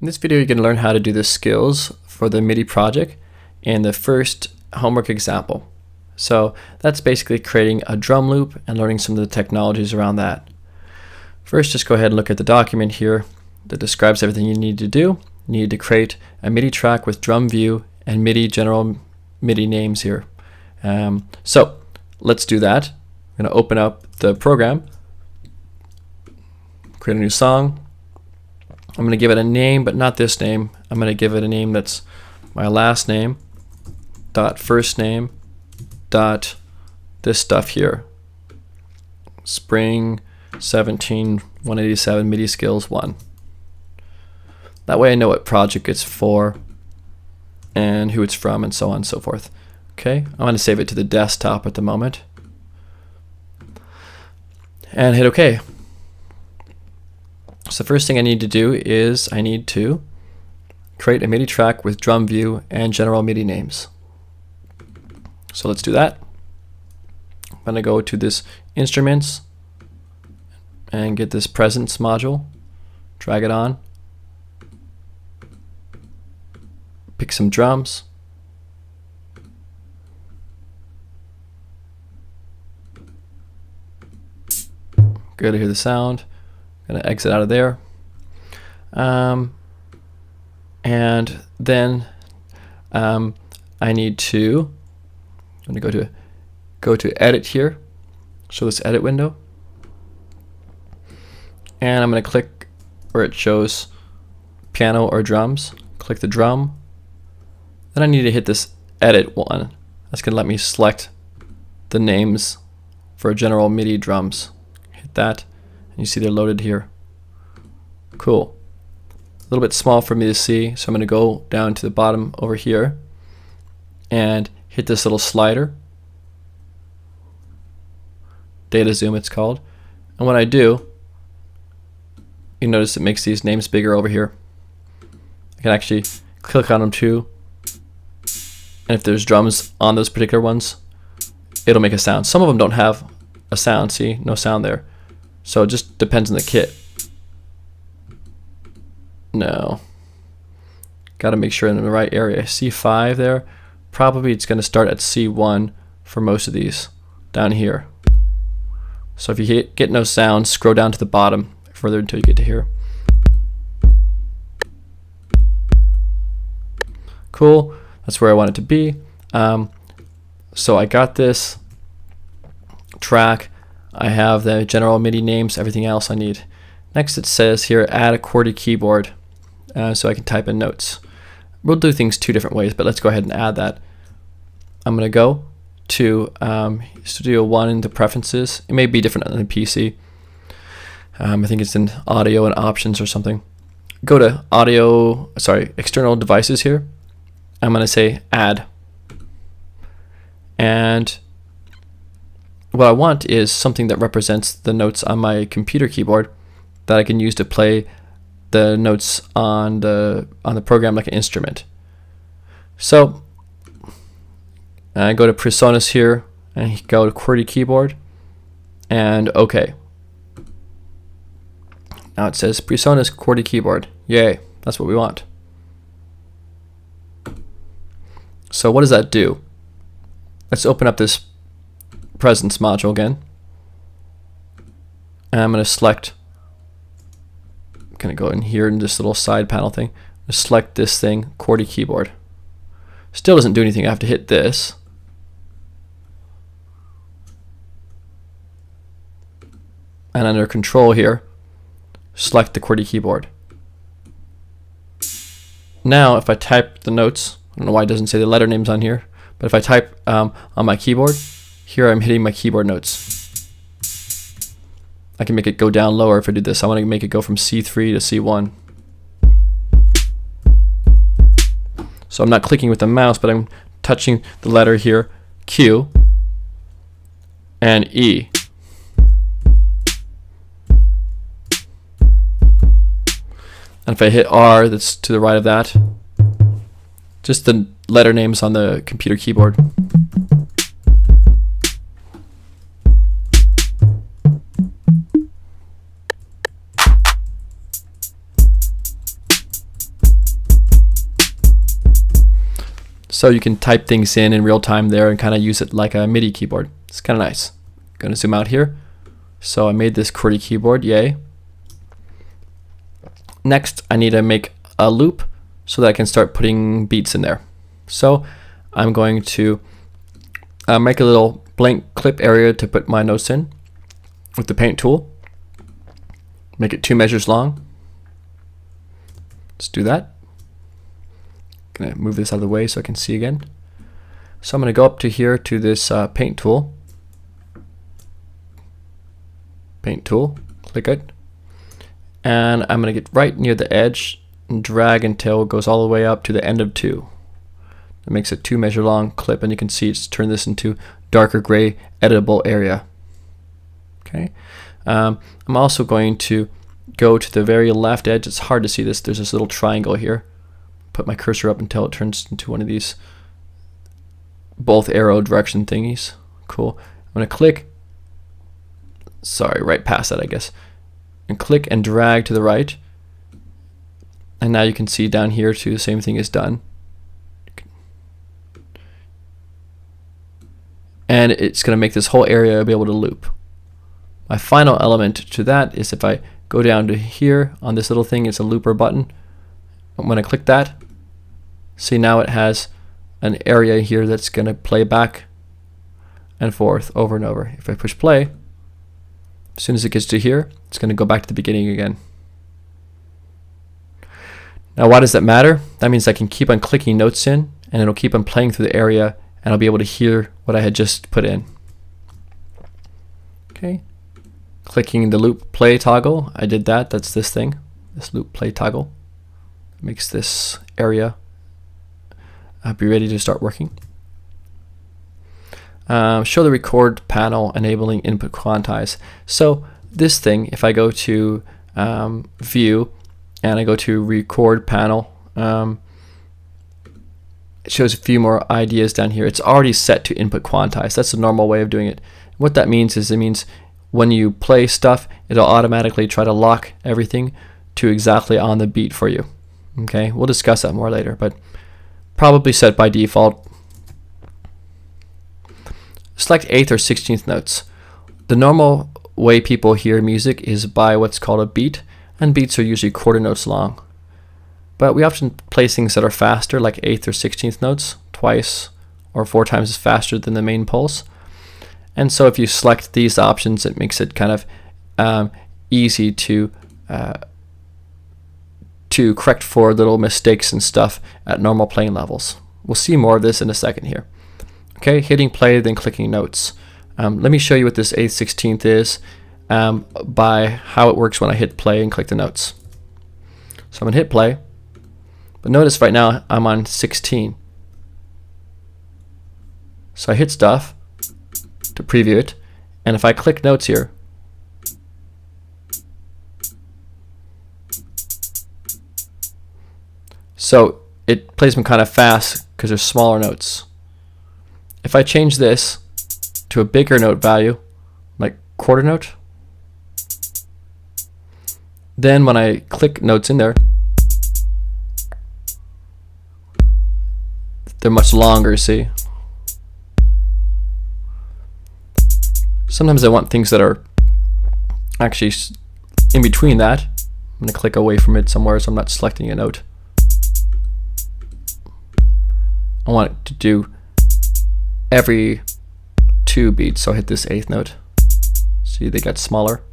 In this video, you're going to learn how to do the skills for the MIDI project in the first homework example. So that's basically creating a drum loop and learning some of the technologies around that. First, just go ahead and look at the document here that describes everything you need to do. You need to create a MIDI track with drum view and MIDI general MIDI names here. So let's do that. I'm going to open up the program, create a new song. I'm going to give it a name, but not this name. I'm going to give it a name that's my last name dot first name dot this stuff here. Spring 17 187 MIDI Skills 1. That way I know what project it's for and who it's from and so on and so forth. Okay, I'm going to save it to the desktop at the moment and hit OK. So the first thing I need to do is I need to create a MIDI track with drum view and general MIDI names. So let's do that. I'm going to go to this instruments and get this presence module, drag it on, pick some drums, good to hear the sound. Going to exit out of there, and then I need to. I'm going to go to edit here, show this edit window, and I'm going to click where it shows piano or drums. Click the drum. Then I need to hit this edit one. That's going to let me select the names for general MIDI drums. Hit that. You see they're loaded here. Cool. A little bit small for me to see, so I'm going to go down to the bottom over here and hit this little slider. Data zoom it's called. And when I do, you notice it makes these names bigger over here. I can actually click on them too. And if there's drums on those particular ones, it'll make a sound. Some of them don't have a sound. See, no sound there. So it just depends on the kit. No. Got to make sure in the right area. C5 there. Probably it's going to start at C1 for most of these down here. So if you get no sound, scroll down to the bottom further until you get to here. Cool. That's where I want it to be. So I got this track. I have the general MIDI names, everything else I need. Next it says here, add a QWERTY keyboard, so I can type in notes. We'll do things two different ways, but let's go ahead and add that. I'm going to go to Studio One into Preferences. It may be different on the PC. I think it's in Audio and Options or something. Go to External Devices here. I'm going to say Add. And what I want is something that represents the notes on my computer keyboard that I can use to play the notes on the program like an instrument. So I go to Presonus here and go to QWERTY keyboard and OK. Now it says Presonus QWERTY keyboard. Yay, that's what we want. So what does that do? Let's open up this presence module again, and I'm going to select, I'm going to go in here in this little side panel thing, select this thing, QWERTY keyboard. Still doesn't do anything. I have to hit this, and under control here, select the QWERTY keyboard. Now if I type the notes, I don't know why it doesn't say the letter names on here, but if I type on my keyboard, here I'm hitting my keyboard notes. I can make it go down lower if I do this. I want to make it go from C3 to C1. So I'm not clicking with the mouse, but I'm touching the letter here, Q and E. And if I hit R, that's to the right of that. Just the letter names on the computer keyboard. So you can type things in real time there and kind of use it like a MIDI keyboard. It's kind of nice. Going to zoom out here. So I made this QWERTY keyboard, yay. Next, I need to make a loop so that I can start putting beats in there. So I'm going to make a little blank clip area to put my notes in with the paint tool. Make it 2 measures long. Let's do that. Gonna move this out of the way so I can see again. So I'm gonna go up to here to this paint tool. Paint tool, click it. And I'm gonna get right near the edge and drag until it goes all the way up to the end of 2. It makes a 2 measure long clip, and you can see it's turned this into darker gray editable area. Okay. I'm also going to go to the very left edge. It's hard to see this. There's this little triangle here. Put my cursor up until it turns into one of these both arrow direction thingies. Cool. I'm going to click, sorry, right past that, I guess, and click and drag to the right. And now you can see down here too, the same thing is done. And it's going to make this whole area be able to loop. My final element to that is if I go down to here on this little thing, it's a looper button. When I click that, see now it has an area here that's going to play back and forth over and over. If I push play, as soon as it gets to here, it's going to go back to the beginning again. Now why does that matter? That means I can keep on clicking notes in, and it'll keep on playing through the area, and I'll be able to hear what I had just put in. Okay. Clicking the loop play toggle, I did that. That's this thing, this loop play toggle. Makes this area be ready to start working. Show the record panel enabling input quantize. So this thing, if I go to view and I go to record panel, it shows a few more ideas down here. It's already set to input quantize. That's the normal way of doing it. What that means is, it means when you play stuff, it'll automatically try to lock everything to exactly on the beat for you. Okay, we'll discuss that more later, but probably set by default. Select 8th or 16th notes. The normal way people hear music is by what's called a beat, and beats are usually quarter notes long. But we often play things that are faster, like 8th or 16th notes, twice or 4 times as faster than the main pulse. And so if you select these options, it makes it kind of easy to correct for little mistakes and stuff at normal playing levels. We'll see more of this in a second here. Okay, hitting play, then clicking notes. Let me show you what this 8th, 16th is by how it works when I hit play and click the notes. So I'm going to hit play, but notice right now I'm on 16. So I hit stuff to preview it, and if I click notes here, so it plays them kind of fast because they're smaller notes. If I change this to a bigger note value, like quarter note, then when I click notes in there, they're much longer, see? Sometimes I want things that are actually in between that. I'm going to click away from it somewhere so I'm not selecting a note. I want it to do every 2 beats, so I hit this 8th note. See, they got smaller.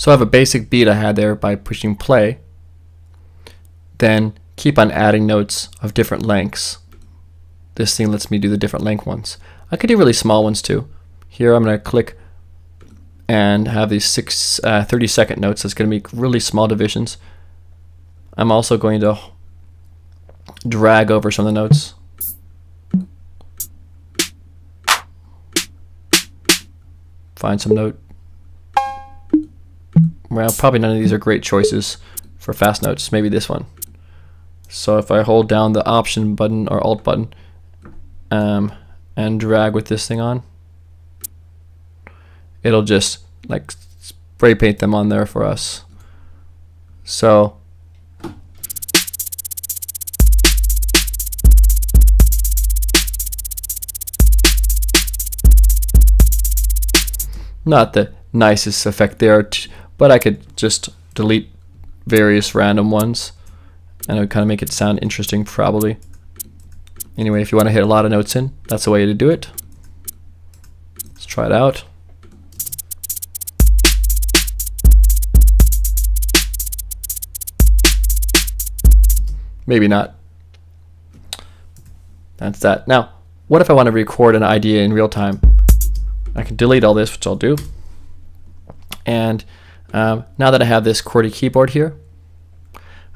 So I have a basic beat I had there by pushing play, then keep on adding notes of different lengths. This thing lets me do the different length ones. I could do really small ones too. Here I'm going to click and have these 30-second notes. That's going to make really small divisions. I'm also going to drag over some of the notes. Find some note. Well, probably none of these are great choices for fast notes. Maybe this one. So if I hold down the Option button or Alt button and drag with this thing on, it'll just like spray paint them on there for us. So not the nicest effect there, but I could just delete various random ones and it would kind of make it sound interesting probably. Anyway, if you want to hit a lot of notes in, that's the way to do it. Let's try it out. Maybe not. That's that. Now, what if I want to record an idea in real time? I can delete all this, which I'll do. And now that I have this QWERTY keyboard here,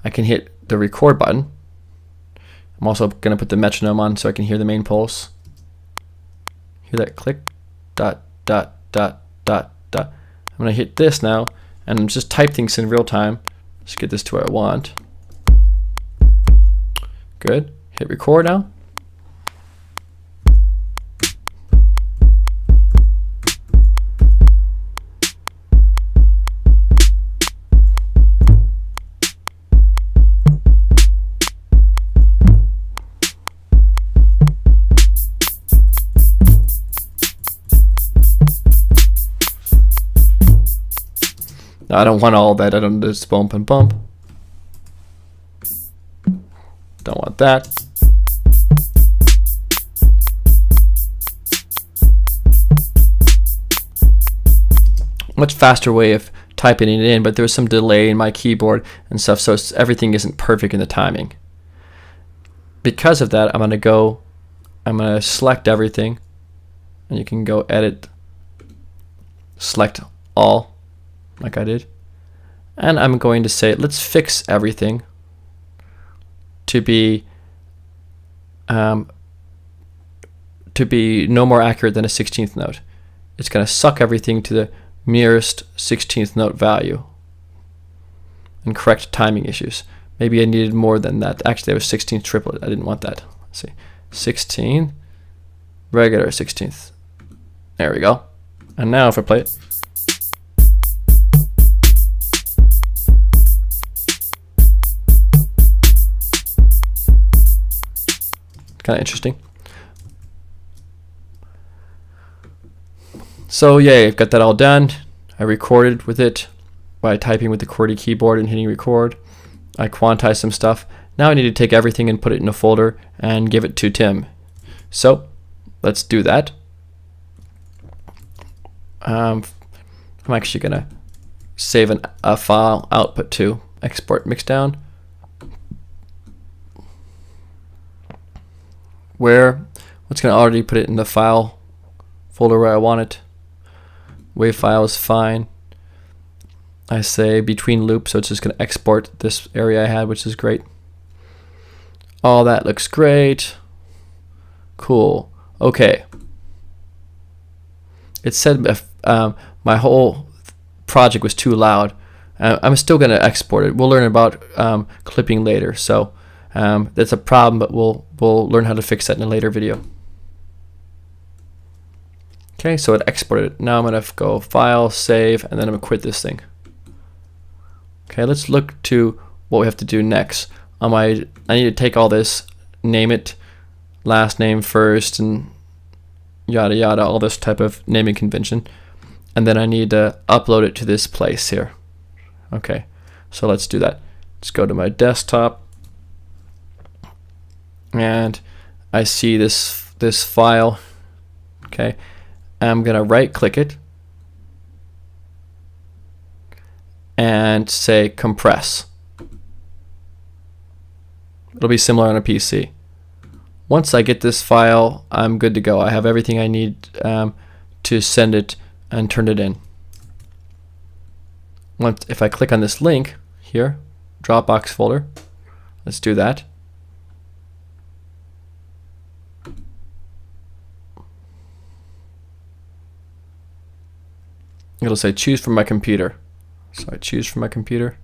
I can hit the record button. I'm also going to put the metronome on so I can hear the main pulse. Hear that click, dot, dot, dot, dot, dot. I'm going to hit this now and just type things in real time. Let's get this to where I want. Good. Hit record now. No, I don't want all that. I don't just bump and bump. Don't want that. Much faster way of typing it in, but there's some delay in my keyboard and stuff, so everything isn't perfect in the timing. Because of that, I'm gonna select everything, and you can go edit, select all, like I did, and I'm going to say let's fix everything to be no more accurate than a 16th note. It's going to suck everything to the nearest 16th note value and correct timing issues. Maybe I needed more than that. Actually, there was 16th triplet. I didn't want that. Let's see, 16, regular 16th. There we go. And now if I play it, kind of interesting. So yay, I've got that all done. I recorded with it by typing with the QWERTY keyboard and hitting record. I quantized some stuff. Now I need to take everything and put it in a folder and give it to Tim. So let's do that. I'm actually gonna save a file output to export mixdown. What's going to already put it in the file folder where I want it. Wave file is fine. I say between loops, so it's just going to export this area I had, which is great. All that looks great. Cool. Okay. It said my whole project was too loud. I'm still going to export it. We'll learn about clipping later, so that's a problem, but we'll learn how to fix that in a later video. Okay, so it exported it. Now I'm going to go File, Save, and then I'm going to quit this thing. Okay, let's look to what we have to do next. I need to take all this, name it, last name first, and yada yada, all this type of naming convention. And then I need to upload it to this place here. Okay, so let's do that. Let's go to my desktop. And I see this file. Okay, I'm gonna right click it and say compress. It'll be similar on a PC. Once I get this file, I'm good to go. I have everything I need to send it and turn it in. If I click on this link here, Dropbox folder, let's do that. It'll say choose from my computer. So I choose from my computer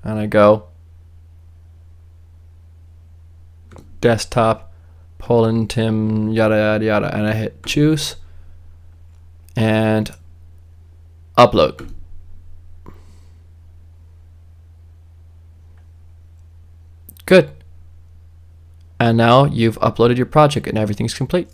and I go desktop, Poland, Tim, yada yada yada, and I hit choose and upload. Good. And now you've uploaded your project and everything's complete.